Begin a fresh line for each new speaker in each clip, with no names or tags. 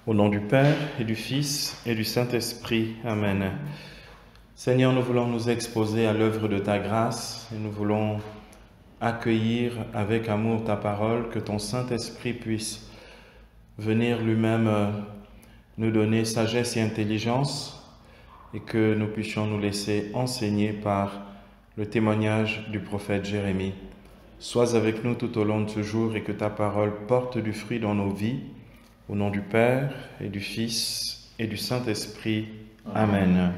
Au nom du Père et du Fils et du Saint-Esprit. Amen. Seigneur, nous voulons nous exposer à l'œuvre de ta grâce et nous voulons accueillir avec amour ta parole, que ton Saint-Esprit puisse venir lui-même nous donner sagesse et intelligence et que nous puissions nous laisser enseigner par le témoignage du prophète Jérémie. Sois avec nous tout au long de ce jour et que ta parole porte du fruit dans nos vies. Au nom du Père et du Fils et du Saint-Esprit. Amen.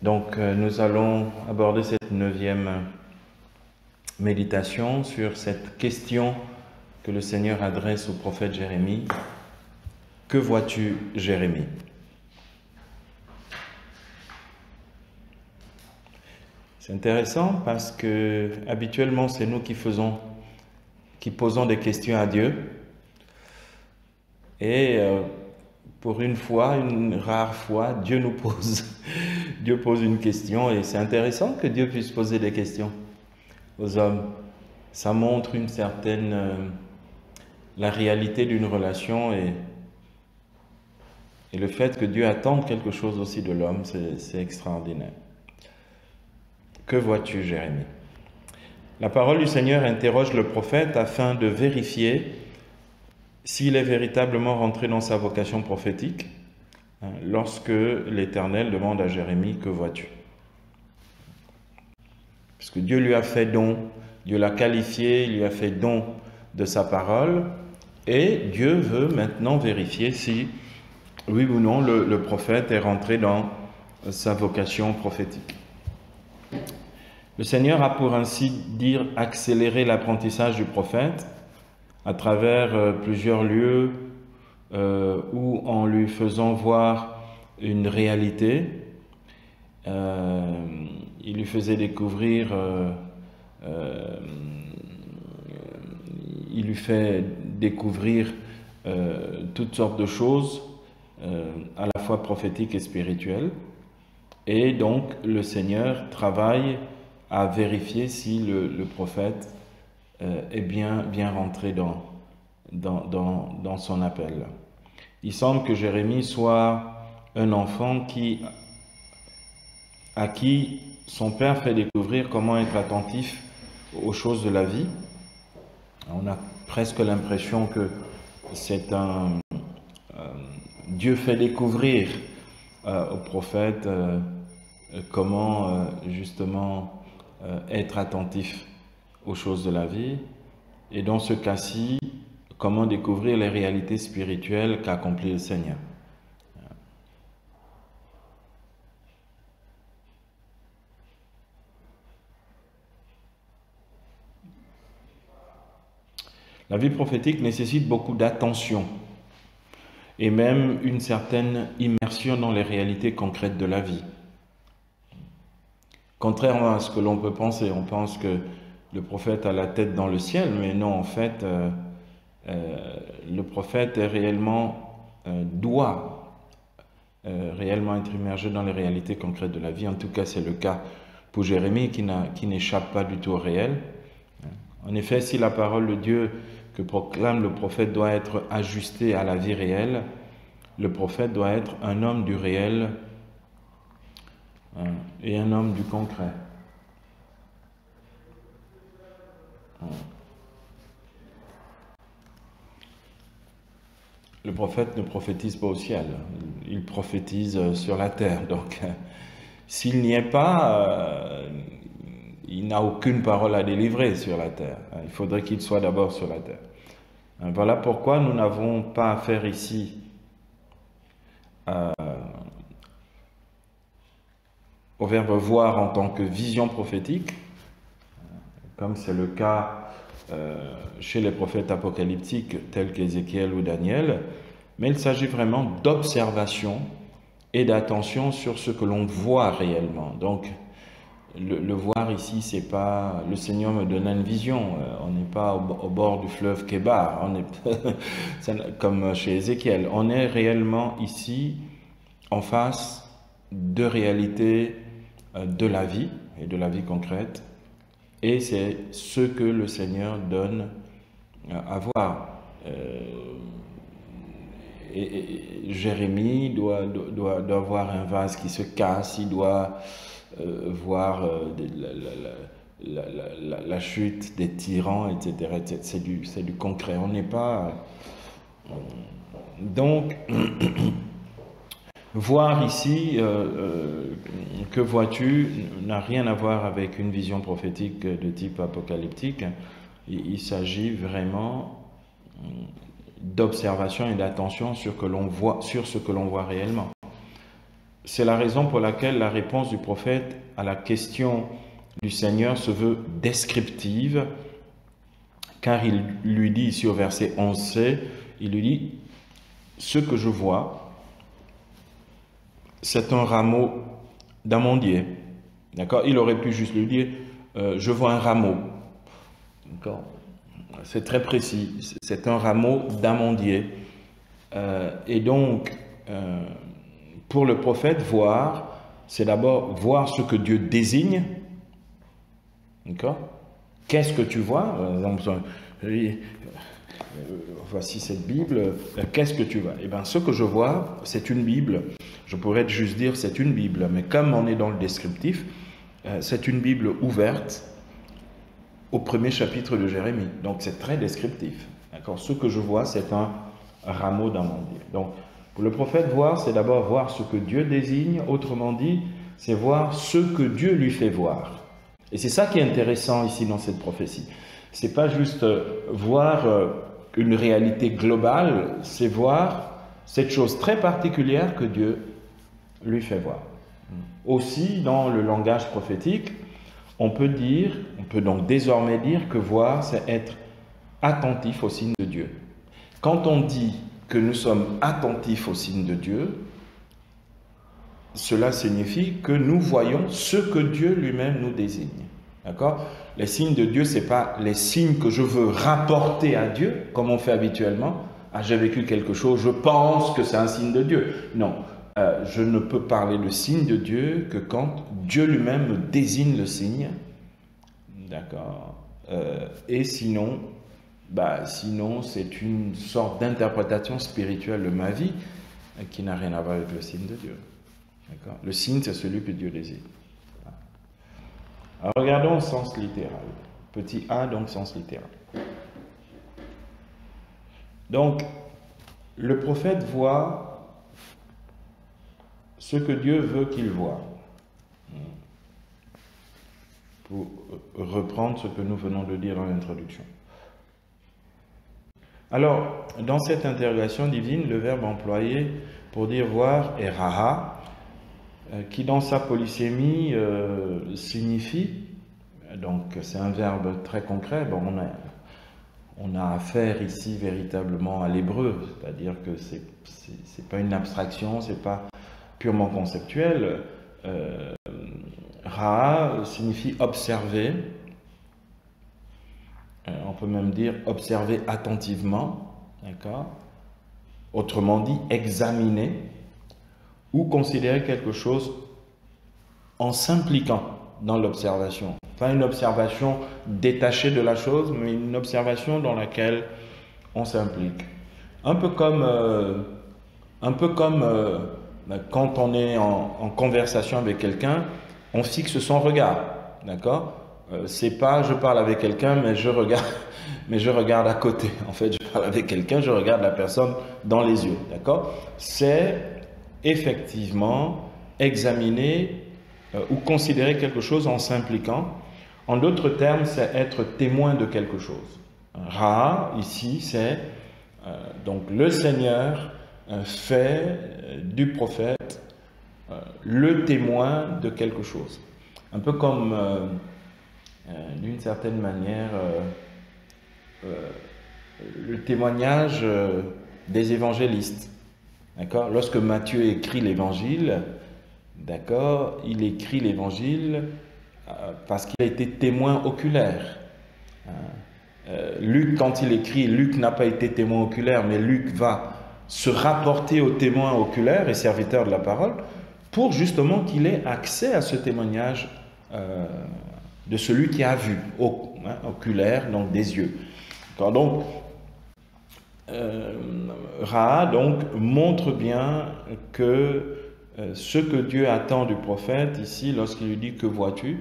Donc nous allons aborder cette 9e méditation sur cette question que le Seigneur adresse au prophète Jérémie. Que vois-tu, Jérémie? C'est intéressant parce que habituellement c'est nous qui posons des questions à Dieu. Et pour une fois, une rare fois, Dieu pose une question. Et c'est intéressant que Dieu puisse poser des questions aux hommes. Ça montre une certaine la réalité d'une relation et le fait que Dieu attende quelque chose aussi de l'homme, c'est extraordinaire. Que vois-tu, Jérémie? La parole du Seigneur interroge le prophète afin de vérifier s'il est véritablement rentré dans sa vocation prophétique lorsque l'Éternel demande à Jérémie « Que vois-tu » Parce que Dieu lui a fait don, Dieu l'a qualifié, il lui a fait don de sa parole et Dieu veut maintenant vérifier si, oui ou non, le prophète est rentré dans sa vocation prophétique. Le Seigneur a pour ainsi dire accéléré l'apprentissage du prophète à travers plusieurs lieux où en lui faisant voir une réalité, il lui faisait découvrir, il lui fait découvrir toutes sortes de choses à la fois prophétiques et spirituelles. Et donc le Seigneur travaille à vérifier si le prophète est bien rentré dans son appel. Il semble que Jérémie soit un enfant à qui son père fait découvrir comment être attentif aux choses de la vie. On a presque l'impression que c'est Dieu fait découvrir au prophète comment justement être attentif aux choses de la vie, et dans ce cas-ci, comment découvrir les réalités spirituelles qu'accomplit le Seigneur. La vie prophétique nécessite beaucoup d'attention et même une certaine immersion dans les réalités concrètes de la vie. Contrairement à ce que l'on peut penser, on pense que le prophète a la tête dans le ciel, mais non, en fait, le prophète est doit réellement être immergé dans les réalités concrètes de la vie. En tout cas, c'est le cas pour Jérémie qui n'échappe pas du tout au réel. En effet, si la parole de Dieu que proclame le prophète doit être ajustée à la vie réelle, le prophète doit être un homme du réel et un homme du concret. Le prophète ne prophétise pas au ciel, il prophétise sur la terre. Donc, s'il n'y est pas, il n'a aucune parole à délivrer sur la terre. Il faudrait qu'il soit d'abord sur la terre. Voilà pourquoi nous n'avons pas affaire ici au verbe voir en tant que vision prophétique, comme c'est le cas chez les prophètes apocalyptiques tels qu'Ézéchiel ou Daniel, mais il s'agit vraiment d'observation et d'attention sur ce que l'on voit réellement. Donc, le voir ici, c'est pas le Seigneur me donne une vision, on n'est pas au bord du fleuve Kébar, on est comme chez Ézéchiel, on est réellement ici en face de réalités de la vie et de la vie concrète, et c'est ce que le Seigneur donne à voir. Jérémie doit voir un vase qui se casse, il doit voir la chute des tyrans, etc. C'est du concret. On n'est pas... Donc, voir ici, que vois-tu, n'a rien à voir avec une vision prophétique de type apocalyptique. Il s'agit vraiment d'observation et d'attention sur ce que l'on voit réellement. C'est la raison pour laquelle la réponse du prophète à la question du Seigneur se veut descriptive, car il lui dit ici au verset 11c, il lui dit « Ce que je vois, c'est un rameau d'amandier. » D'accord? Il aurait pu juste lui dire « Je vois un rameau. » D'accord? C'est très précis. C'est un rameau d'amandier. Et donc, pour le prophète, voir, c'est d'abord voir ce que Dieu désigne. D'accord? Qu'est-ce que tu vois? Par exemple, voici cette Bible, qu'est-ce que tu vois? Eh bien, ce que je vois, c'est une Bible. Je pourrais juste dire c'est une Bible, mais comme on est dans le descriptif, c'est une Bible ouverte au premier chapitre de Jérémie. Donc, c'est très descriptif. D'accord? Ce que je vois, c'est un rameau d'amandier. Donc, pour le prophète, voir, c'est d'abord voir ce que Dieu désigne. Autrement dit, c'est voir ce que Dieu lui fait voir. Et c'est ça qui est intéressant ici dans cette prophétie. C'est pas juste voir une réalité globale, c'est voir cette chose très particulière que Dieu lui fait voir. Aussi, dans le langage prophétique, on peut donc désormais dire que voir, c'est être attentif aux signes de Dieu. Quand on dit que nous sommes attentifs aux signes de Dieu, cela signifie que nous voyons ce que Dieu lui-même nous désigne. D'accord? Les signes de Dieu, ce n'est pas les signes que je veux rapporter à Dieu, comme on fait habituellement. Ah, j'ai vécu quelque chose, je pense que c'est un signe de Dieu. Non, je ne peux parler de signe de Dieu que quand Dieu lui-même me désigne le signe. D'accord? Et sinon, c'est une sorte d'interprétation spirituelle de ma vie qui n'a rien à voir avec le signe de Dieu. D'accord? Le signe, c'est celui que Dieu désire. Alors, regardons au sens littéral. Petit a, donc sens littéral. Donc, le prophète voit ce que Dieu veut qu'il voie. Pour reprendre ce que nous venons de dire dans l'introduction. Alors, dans cette interrogation divine, le verbe employé pour dire voir est raha, qui dans sa polysémie signifie, donc c'est un verbe très concret, bon, on a affaire ici véritablement à l'hébreu, c'est-à-dire que c'est pas une abstraction, c'est pas purement conceptuel. Raha signifie observer, on peut même dire observer attentivement, d'accord? Autrement dit, examiner ou considérer quelque chose en s'impliquant dans l'observation. Pas une observation détachée de la chose, mais une observation dans laquelle on s'implique. Un peu comme quand on est en conversation avec quelqu'un, on fixe son regard, d'accord? C'est pas je parle avec quelqu'un, mais je regarde à côté. En fait, je parle avec quelqu'un, je regarde la personne dans les yeux, d'accord? C'est effectivement examiner ou considérer quelque chose en s'impliquant. En d'autres termes, c'est être témoin de quelque chose. Ra, ici, c'est donc le Seigneur fait du prophète le témoin de quelque chose. Un peu comme, d'une certaine manière, le témoignage des évangélistes. D'accord? Lorsque Matthieu écrit l'évangile, d'accord, il écrit l'évangile parce qu'il a été témoin oculaire. Luc, quand il écrit, Luc n'a pas été témoin oculaire, mais Luc va se rapporter au témoin oculaire et serviteur de la parole pour justement qu'il ait accès à ce témoignage de celui qui a vu, oculaire, donc des yeux. Donc, Ra, donc, montre bien que ce que Dieu attend du prophète, ici, lorsqu'il lui dit « Que vois-tu »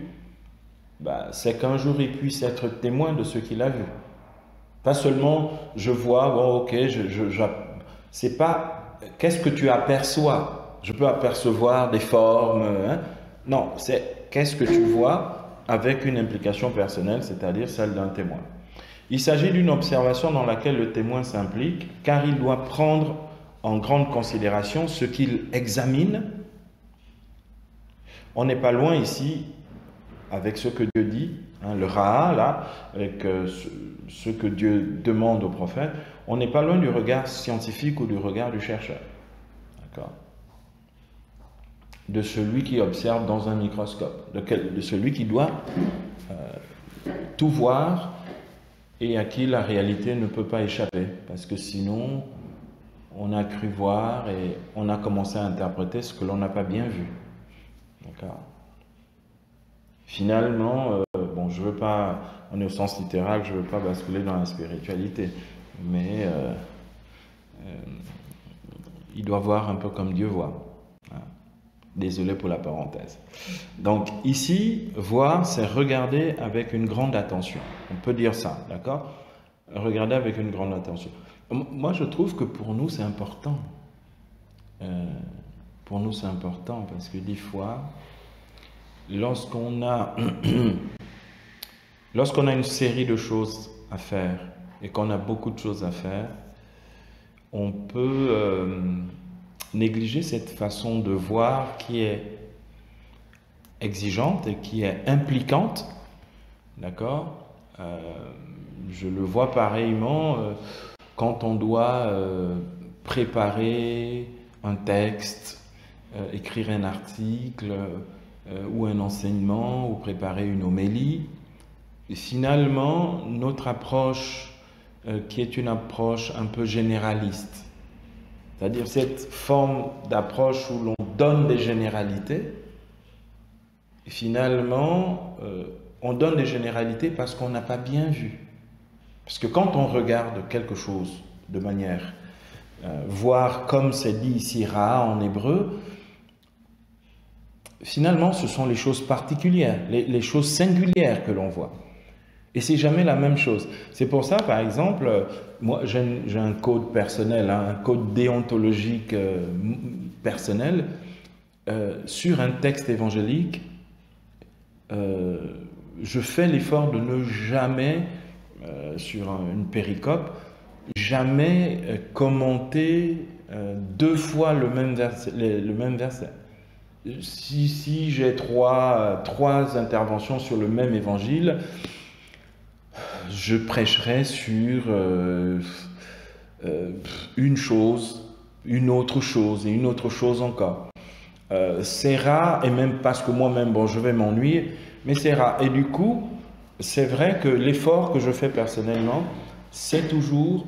c'est qu'un jour il puisse être témoin de ce qu'il a vu. Pas seulement « je vois, bon ok, c'est pas « qu'est-ce que tu aperçois ?» Je peux apercevoir des formes, hein? Non, c'est « qu'est-ce que tu vois ?» avec une implication personnelle, c'est-à-dire celle d'un témoin. Il s'agit d'une observation dans laquelle le témoin s'implique, car il doit prendre en grande considération ce qu'il examine. On n'est pas loin ici avec ce que Dieu dit, hein, le Ra'a, là, avec ce que Dieu demande au prophète. On n'est pas loin du regard scientifique ou du regard du chercheur. D'accord ? De celui qui observe dans un microscope, de celui qui doit tout voir et à qui la réalité ne peut pas échapper, parce que sinon on a cru voir et on a commencé à interpréter ce que l'on n'a pas bien vu. D'accord ? Finalement, bon, je veux pas, on est au sens littéral, je veux pas basculer dans la spiritualité, mais il doit voir un peu comme Dieu voit. Désolé pour la parenthèse. Donc ici, voir, c'est regarder avec une grande attention. On peut dire ça, d'accord? Regarder avec une grande attention. Moi, je trouve que pour nous, c'est important. Pour nous, c'est important parce que des fois, lorsqu'on a une série de choses à faire et qu'on a beaucoup de choses à faire, on peut négliger cette façon de voir qui est exigeante et qui est impliquante, d'accord? Je le vois pareillement quand on doit préparer un texte, écrire un article ou un enseignement ou préparer une homélie. Et finalement, notre approche qui est une approche un peu généraliste, c'est-à-dire cette forme d'approche où l'on donne des généralités. Et finalement, on donne des généralités parce qu'on n'a pas bien vu. Parce que quand on regarde quelque chose de manière, voir comme c'est dit ici Ra en hébreu, finalement ce sont les choses particulières, les choses singulières que l'on voit. Et c'est jamais la même chose. C'est pour ça, par exemple, moi j'ai un code personnel, hein, un code déontologique personnel sur un texte évangélique. Je fais l'effort de ne jamais, sur une péricope, jamais commenter deux fois le même verset. Si j'ai trois interventions sur le même évangile, je prêcherai sur une chose, une autre chose et une autre chose encore. C'est rare, et même parce que moi-même, bon, je vais m'ennuyer, mais c'est rare. Et du coup, c'est vrai que l'effort que je fais personnellement, c'est toujours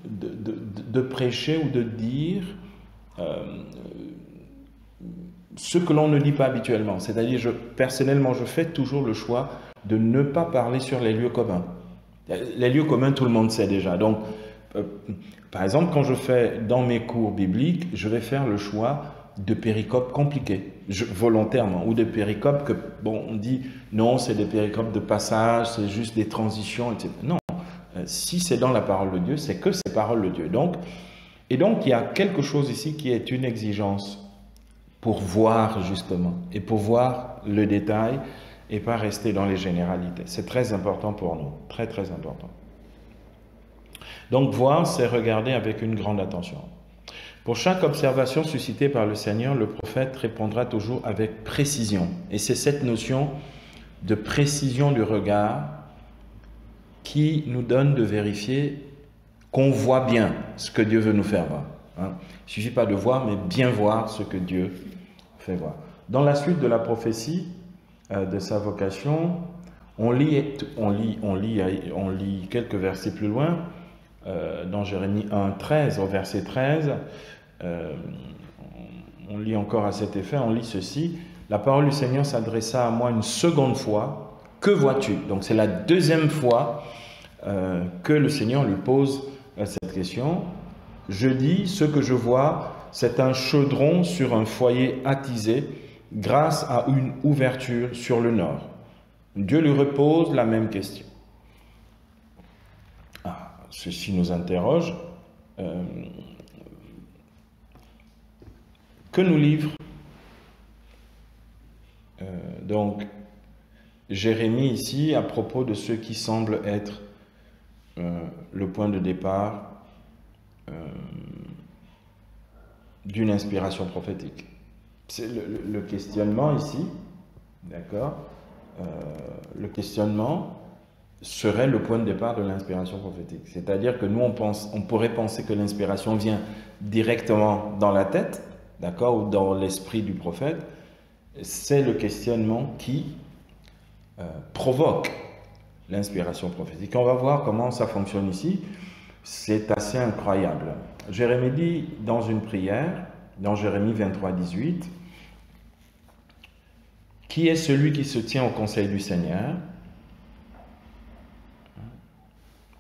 de prêcher ou de dire ce que l'on ne dit pas habituellement. C'est-à-dire, personnellement, je fais toujours le choix de ne pas parler sur les lieux communs. Les lieux communs, tout le monde sait déjà. Donc, par exemple, quand je fais dans mes cours bibliques, je vais faire le choix de péricopes compliquées, volontairement, ou de péricopes que, bon, on dit, non, c'est des péricopes de passage, c'est juste des transitions, etc. Non, si c'est dans la parole de Dieu, c'est que c'est parole de Dieu. Donc, il y a quelque chose ici qui est une exigence pour voir, justement, et pour voir le détail, et pas rester dans les généralités. C'est très important pour nous, très très important. Donc voir, c'est regarder avec une grande attention. Pour chaque observation suscitée par le Seigneur, le prophète répondra toujours avec précision. Et c'est cette notion de précision du regard qui nous donne de vérifier qu'on voit bien ce que Dieu veut nous faire voir. Il ne suffit pas de voir, mais bien voir ce que Dieu fait voir. Dans la suite de la prophétie, de sa vocation, on lit quelques versets plus loin, dans Jérémie 1, 13, au verset 13, on lit encore à cet effet, on lit ceci: la parole du Seigneur s'adressa à moi une seconde fois, que vois-tu? Donc c'est la deuxième fois que le Seigneur lui pose cette question. Je dis, ce que je vois, c'est un chaudron sur un foyer attisé grâce à une ouverture sur le nord. Dieu lui repose la même question. Ceci nous interroge. Que nous livre donc Jérémie ici à propos de ce qui semble être le point de départ d'une inspiration prophétique. C'est le questionnement ici, d'accord, le questionnement serait le point de départ de l'inspiration prophétique. C'est-à-dire que nous, on pourrait penser que l'inspiration vient directement dans la tête, d'accord, ou dans l'esprit du prophète. C'est le questionnement qui provoque l'inspiration prophétique. On va voir comment ça fonctionne ici. C'est assez incroyable. Jérémie dit dans une prière, dans Jérémie 23, 18, « Qui est celui qui se tient au conseil du Seigneur ?»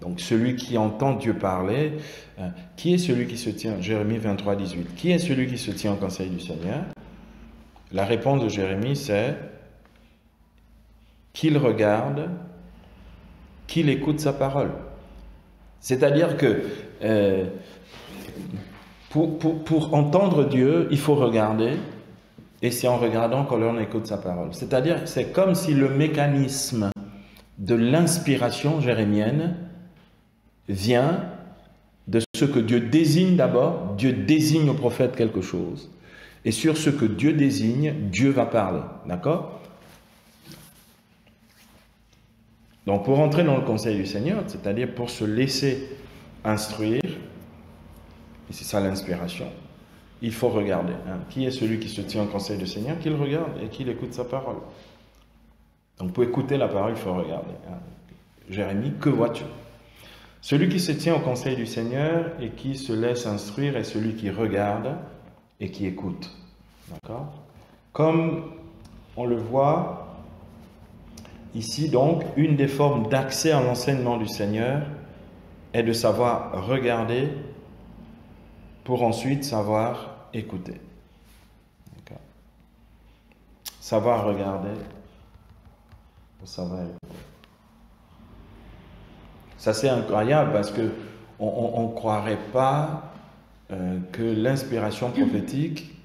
Donc celui qui entend Dieu parler, qui est celui qui se tient, Jérémie 23, 18, qui est celui qui se tient au conseil du Seigneur? La réponse de Jérémie, c'est qu'il regarde, qu'il écoute sa parole. C'est-à-dire que pour entendre Dieu, il faut regarder, et c'est en regardant que l'on écoute sa parole. C'est-à-dire, c'est comme si le mécanisme de l'inspiration jérémienne vient de ce que Dieu désigne d'abord. Dieu désigne au prophète quelque chose. Et sur ce que Dieu désigne, Dieu va parler. D'accord? Donc pour entrer dans le conseil du Seigneur, c'est-à-dire pour se laisser instruire, et c'est ça l'inspiration, il faut regarder. Qui est celui qui se tient au conseil du Seigneur? Qu'il regarde et qu'il écoute sa parole. Donc pour écouter la parole, il faut regarder. Jérémie, que vois-tu? Celui qui se tient au conseil du Seigneur et qui se laisse instruire est celui qui regarde et qui écoute. D'accord? Comme on le voit ici, donc, une des formes d'accès à l'enseignement du Seigneur est de savoir regarder pour ensuite savoir écouter. D'accord? Savoir regarder pour savoir écouter. Ça, c'est incroyable parce que on ne croirait pas que l'inspiration prophétique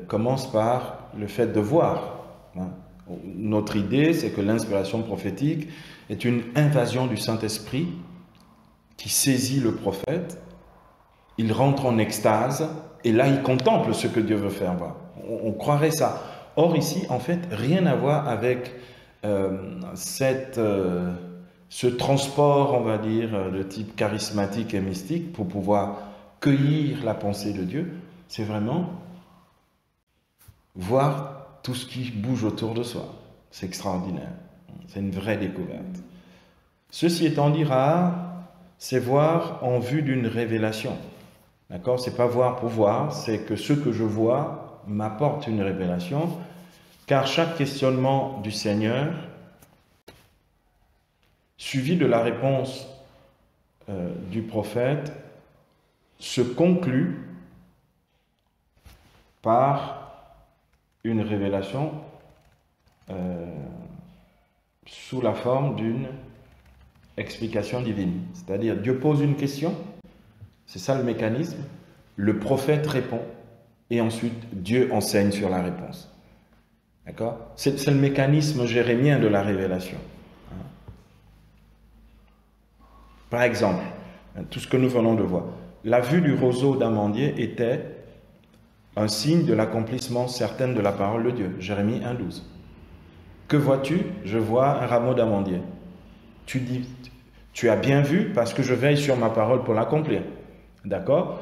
commence par le fait de voir. Notre idée, c'est que l'inspiration prophétique est une invasion du Saint-Esprit qui saisit le prophète, il rentre en extase et là, il contemple ce que Dieu veut faire voir. On croirait ça. Or, ici, en fait, rien à voir avec ce transport, on va dire, de type charismatique et mystique pour pouvoir cueillir la pensée de Dieu. C'est vraiment voir tout ce qui bouge autour de soi. C'est extraordinaire. C'est une vraie découverte. Ceci étant dit, rare, c'est voir en vue d'une révélation. D'accord? C'est pas voir pour voir, c'est que ce que je vois m'apporte une révélation, car chaque questionnement du Seigneur, suivi de la réponse du prophète, se conclut par une révélation sous la forme d'une explication divine. C'est-à-dire, Dieu pose une question, c'est ça le mécanisme, le prophète répond, et ensuite Dieu enseigne sur la réponse. D'accord? C'est le mécanisme jérémien de la révélation. Par exemple, tout ce que nous venons de voir, la vue du roseau d'amandier était un signe de l'accomplissement certain de la parole de Dieu. Jérémie 1,12. Que vois-tu? Je vois un rameau d'amandier. Tu dis, tu as bien vu parce que je veille sur ma parole pour l'accomplir. D'accord?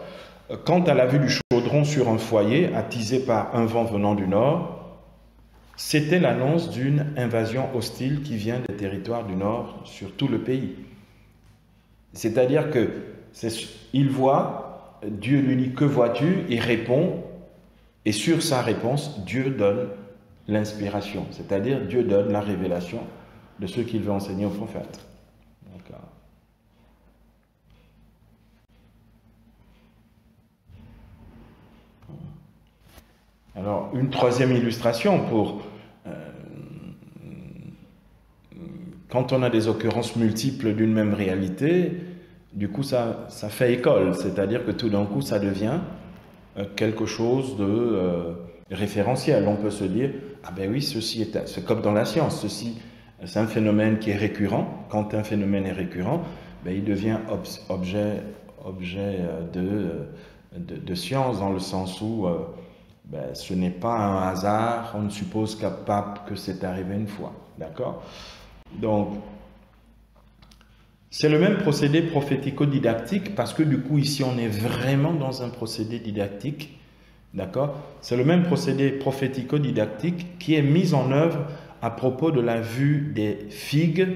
Quant à la vue du chaudron sur un foyer attisé par un vent venant du nord, c'était l'annonce d'une invasion hostile qui vient des territoires du nord sur tout le pays. C'est-à-dire que il voit, Dieu lui dit, que vois-tu? Il répond, et sur sa réponse, Dieu donne l'inspiration, c'est-à-dire Dieu donne la révélation de ce qu'il veut enseigner au prophète. D'accord. Alors, une troisième illustration pour... quand on a des occurrences multiples d'une même réalité, du coup, ça fait école. C'est-à-dire que tout d'un coup, ça devient quelque chose de référentiel. On peut se dire, ah ben oui, c'est comme dans la science, ceci, c'est un phénomène qui est récurrent. Quand un phénomène est récurrent, ben, il devient objet de science, dans le sens où ben, ce n'est pas un hasard, on ne suppose pas que c'est arrivé une fois. D'accord? Donc, c'est le même procédé prophético-didactique, parce que du coup, ici, on est vraiment dans un procédé didactique. D'accord? C'est le même procédé prophético-didactique qui est mis en œuvre à propos de la vue des figues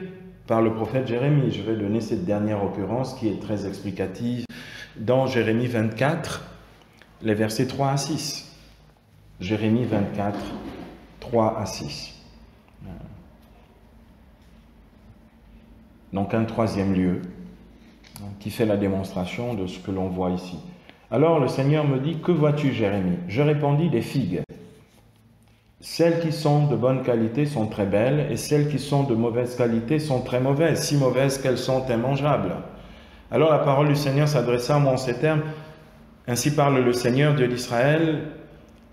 par le prophète Jérémie. Je vais donner cette dernière occurrence qui est très explicative dans Jérémie 24, les versets 3 à 6. Jérémie 24, 3 à 6. Donc un troisième lieu qui fait la démonstration de ce que l'on voit ici. Alors le Seigneur me dit, que vois-tu, Jérémie? Je répondis, des figues. Celles qui sont de bonne qualité sont très belles, et celles qui sont de mauvaise qualité sont très mauvaises, si mauvaises qu'elles sont immangeables. Alors la parole du Seigneur s'adressa à moi en ces termes, ainsi parle le Seigneur, Dieu d'Israël,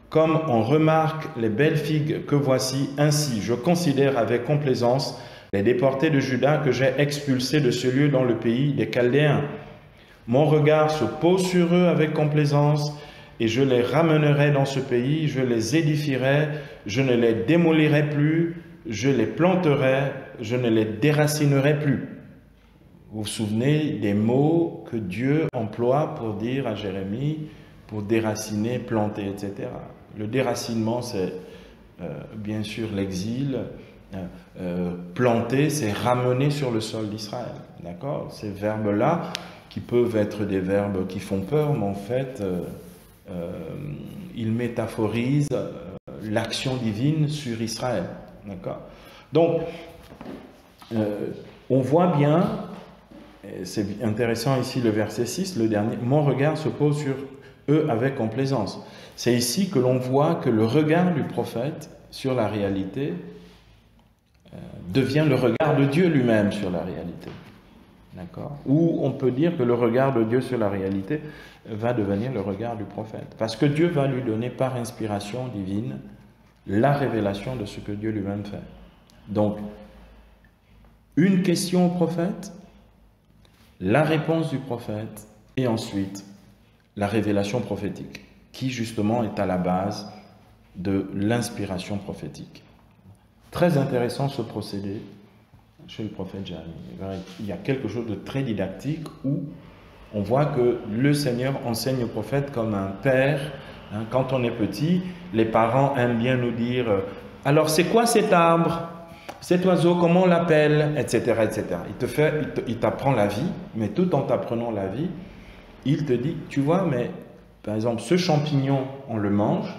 comme on remarque les belles figues que voici, ainsi je considère avec complaisance les déportés de Juda que j'ai expulsés de ce lieu dans le pays des Chaldéens. Mon regard se pose sur eux avec complaisance, et je les ramènerai dans ce pays, je les édifierai, je ne les démolirai plus, je les planterai, je ne les déracinerai plus. Vous vous souvenez des mots que Dieu emploie pour dire à Jérémie, pour déraciner, planter, etc. Le déracinement, c'est bien sûr l'exil. Planter, c'est ramener sur le sol d'Israël. D'accord? Ces verbes-là, qui peuvent être des verbes qui font peur, mais en fait, ils métaphorisent l'action divine sur Israël. D'accord? Donc, on voit bien, c'est intéressant ici le verset 6, le dernier, mon regard se pose sur eux avec complaisance. C'est ici que l'on voit que le regard du prophète sur la réalité devient le regard de Dieu lui-même sur la réalité. D'accord? Ou on peut dire que le regard de Dieu sur la réalité va devenir le regard du prophète. Parce que Dieu va lui donner par inspiration divine la révélation de ce que Dieu lui-même fait. Donc, une question au prophète, la réponse du prophète, et ensuite la révélation prophétique, qui justement est à la base de l'inspiration prophétique. Très intéressant ce procédé chez le prophète Jérémie. Il y a quelque chose de très didactique où on voit que le Seigneur enseigne au prophète comme un père. Quand on est petit, les parents aiment bien nous dire « Alors, c'est quoi cet arbre? Cet oiseau, comment on l'appelle ?» etc. etc. Il t'apprend la vie, mais tout en t'apprenant la vie, il te dit « Tu vois, mais par exemple, ce champignon, on le mange.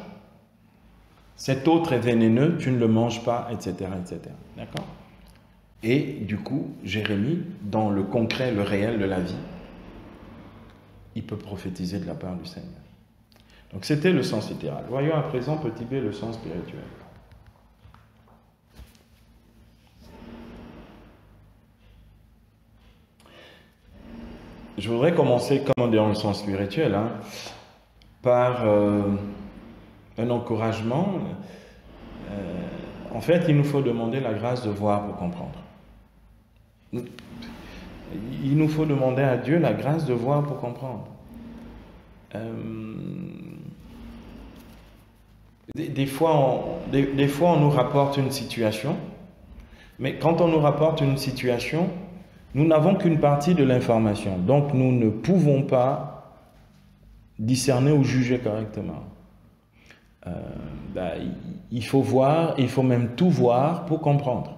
Cet autre est vénéneux, tu ne le manges pas, etc. etc. » D'accord? Et du coup, Jérémie, dans le concret, le réel de la vie, il peut prophétiser de la part du Seigneur. Donc c'était le sens littéral. Voyons à présent, petit b, le sens spirituel. Je voudrais commencer, comme dans le sens spirituel, par un encouragement. En fait, il nous faut demander la grâce de voir pour comprendre. Il nous faut demander à Dieu la grâce de voir pour comprendre. Des fois, on nous rapporte une situation, mais quand on nous rapporte une situation, nous n'avons qu'une partie de l'information. Donc, nous ne pouvons pas discerner ou juger correctement. Il faut voir, il faut même tout voir pour comprendre.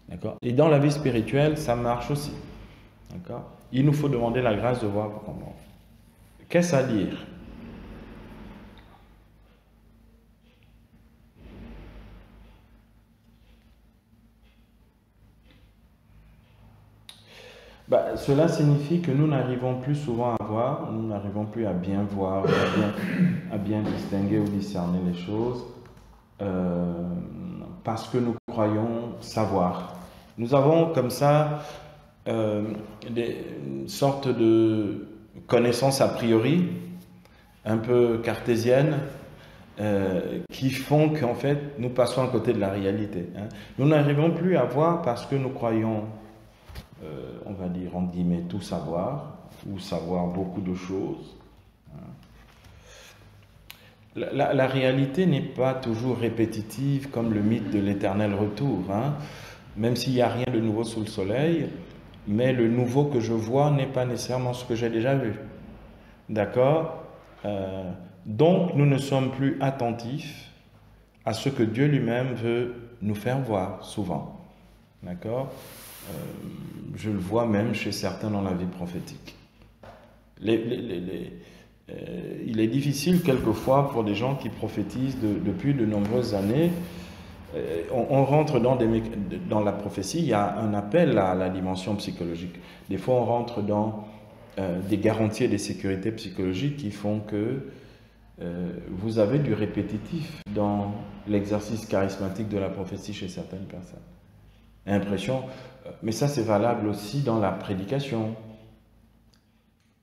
D'accord? Et dans la vie spirituelle, ça marche aussi. D'accord? Il nous faut demander la grâce de voir pour comprendre. Qu'est-ce à dire? Cela signifie que nous n'arrivons plus souvent à voir, nous n'arrivons plus à bien voir, à bien distinguer ou discerner les choses, parce que nous croyons savoir. Nous avons comme ça une sorte de connaissance a priori, un peu cartésienne, qui font qu'en fait nous passons à côté de la réalité. Nous n'arrivons plus à voir parce que nous croyons, on va dire entre guillemets, tout savoir, ou savoir beaucoup de choses. La réalité n'est pas toujours répétitive comme le mythe de l'éternel retour, même s'il n'y a rien de nouveau sous le soleil, mais le nouveau que je vois n'est pas nécessairement ce que j'ai déjà vu. D'accord ? Donc, nous ne sommes plus attentifs à ce que Dieu lui-même veut nous faire voir, souvent. D'accord ? Je le vois même chez certains dans la vie prophétique. Il est difficile quelquefois pour des gens qui prophétisent depuis de nombreuses années. On rentre dans la prophétie, il y a un appel à la dimension psychologique. Des fois, on rentre dans des garanties et des sécurités psychologiques qui font que vous avez du répétitif dans l'exercice charismatique de la prophétie chez certaines personnes. Impression, mais ça c'est valable aussi dans la prédication.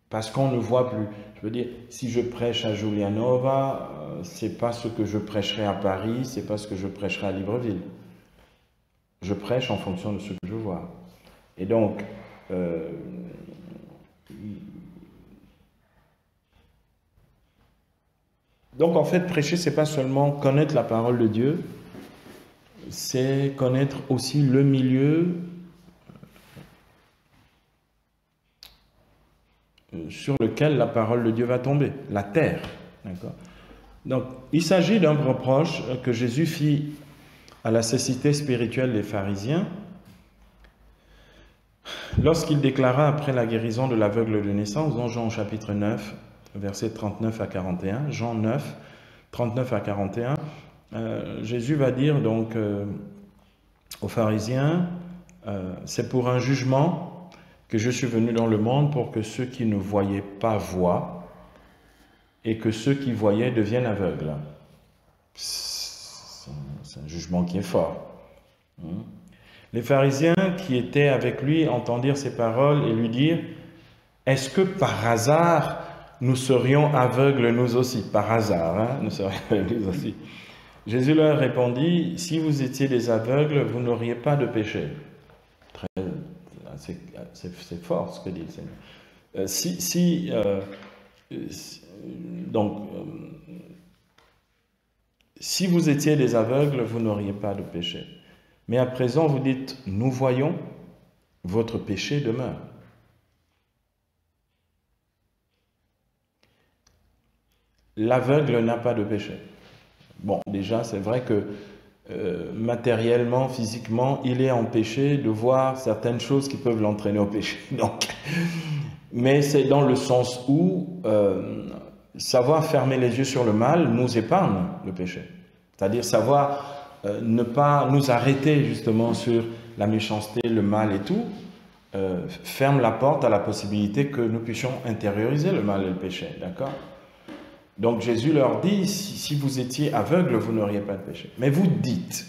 Parce qu'on ne voit plus. Je veux dire, si je prêche à Giulianova, c'est pas ce que je prêcherai à Paris, c'est pas ce que je prêcherai à Libreville. Je prêche en fonction de ce que je vois. Et donc, en fait, prêcher, c'est pas seulement connaître la parole de Dieu, c'est connaître aussi le milieu sur lequel la parole de Dieu va tomber, la terre. D'accord ? Donc, il s'agit d'un reproche que Jésus fit à la cécité spirituelle des pharisiens lorsqu'il déclara après la guérison de l'aveugle de naissance, dans Jean chapitre 9, versets 39 à 41, Jean 9, 39 à 41, Jésus va dire donc aux pharisiens, c'est pour un jugement que je suis venu dans le monde pour que ceux qui ne voyaient pas voient et que ceux qui voyaient deviennent aveugles. C'est un jugement qui est fort. Les pharisiens qui étaient avec lui entendirent ces paroles et lui dirent, est-ce que par hasard nous serions aveugles nous aussi? Par hasard, nous serions aveugles nous aussi. Jésus leur répondit, si vous étiez des aveugles, vous n'auriez pas de péché. C'est fort ce que dit le Seigneur. Si vous étiez des aveugles, vous n'auriez pas de péché. Mais à présent, vous dites, nous voyons, votre péché demeure. L'aveugle n'a pas de péché. Bon, déjà, c'est vrai que matériellement, physiquement, il est empêché de voir certaines choses qui peuvent l'entraîner au péché. Donc, mais c'est dans le sens où savoir fermer les yeux sur le mal nous épargne le péché. C'est-à-dire savoir ne pas nous arrêter justement sur la méchanceté, le mal et tout, ferme la porte à la possibilité que nous puissions intérioriser le mal et le péché. D'accord ? Donc Jésus leur dit, si vous étiez aveugles, vous n'auriez pas de péché. Mais vous dites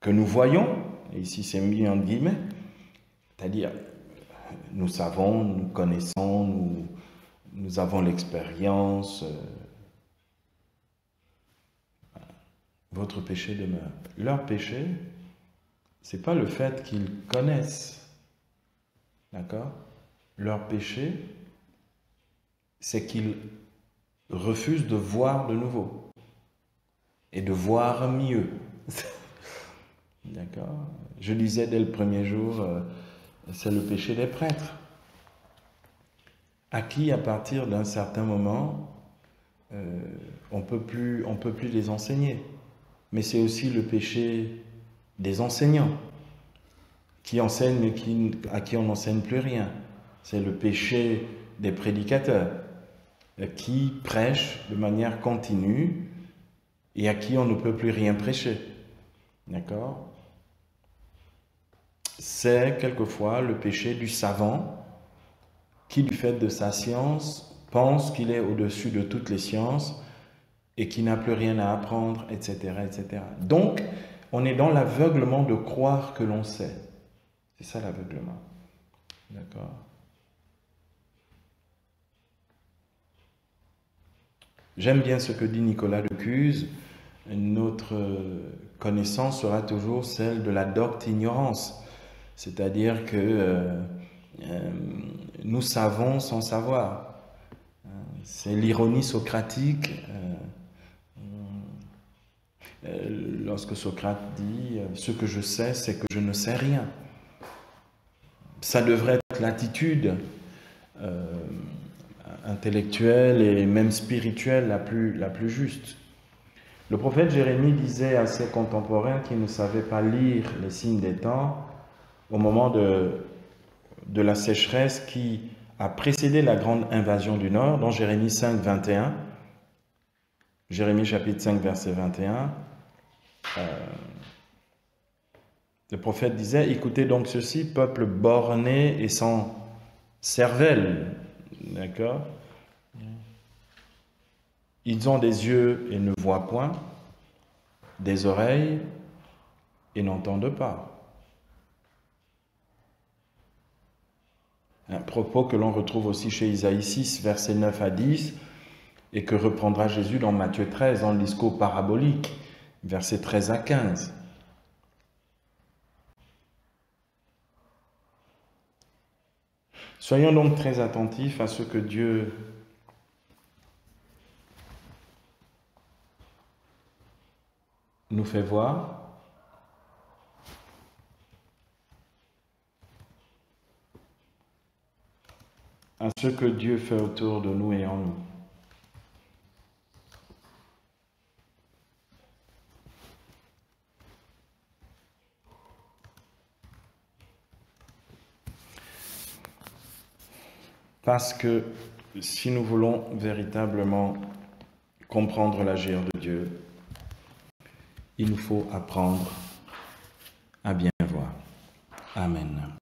que nous voyons, et ici c'est mis en guillemets, c'est-à-dire nous savons, nous connaissons, nous avons l'expérience, votre péché demeure. Leur péché, c'est pas le fait qu'ils connaissent, d'accord ? Leur péché, c'est qu'ils refusent de voir de nouveau et de voir mieux. D'accord ? Je disais dès le premier jour, c'est le péché des prêtres, à qui, à partir d'un certain moment, on peut plus les enseigner. Mais c'est aussi le péché des enseignants, qui enseignent mais à qui on n'enseigne plus rien. C'est le péché des prédicateurs, qui prêchent de manière continue et à qui on ne peut plus rien prêcher. D'accord ? c'est quelquefois le péché du savant qui, du fait de sa science, pense qu'il est au-dessus de toutes les sciences et qui n'a plus rien à apprendre, etc., etc. Donc, on est dans l'aveuglement de croire que l'on sait. C'est ça l'aveuglement. D'accord? J'aime bien ce que dit Nicolas de Cuse. Notre connaissance sera toujours celle de la docte ignorance. C'est-à-dire que nous savons sans savoir. C'est l'ironie socratique. Lorsque Socrate dit « ce que je sais, c'est que je ne sais rien ». Ça devrait être l'attitude intellectuelle et même spirituelle la plus juste. Le prophète Jérémie disait à ses contemporains qui ne savaient pas lire les signes des temps au moment de la sécheresse qui a précédé la grande invasion du Nord, dans Jérémie 5, 21. Jérémie chapitre 5, verset 21. Le prophète disait « Écoutez donc ceci, peuple borné et sans cervelle. » D'accord? Ils ont des yeux et ne voient point, des oreilles et n'entendent pas. Un propos que l'on retrouve aussi chez Isaïe 6, versets 9 à 10, et que reprendra Jésus dans Matthieu 13, dans le discours parabolique, versets 13 à 15. Soyons donc très attentifs à ce que Dieu nous fait voir, à ce que Dieu fait autour de nous et en nous. Parce que si nous voulons véritablement comprendre l'agir de Dieu, il nous faut apprendre à bien voir. Amen.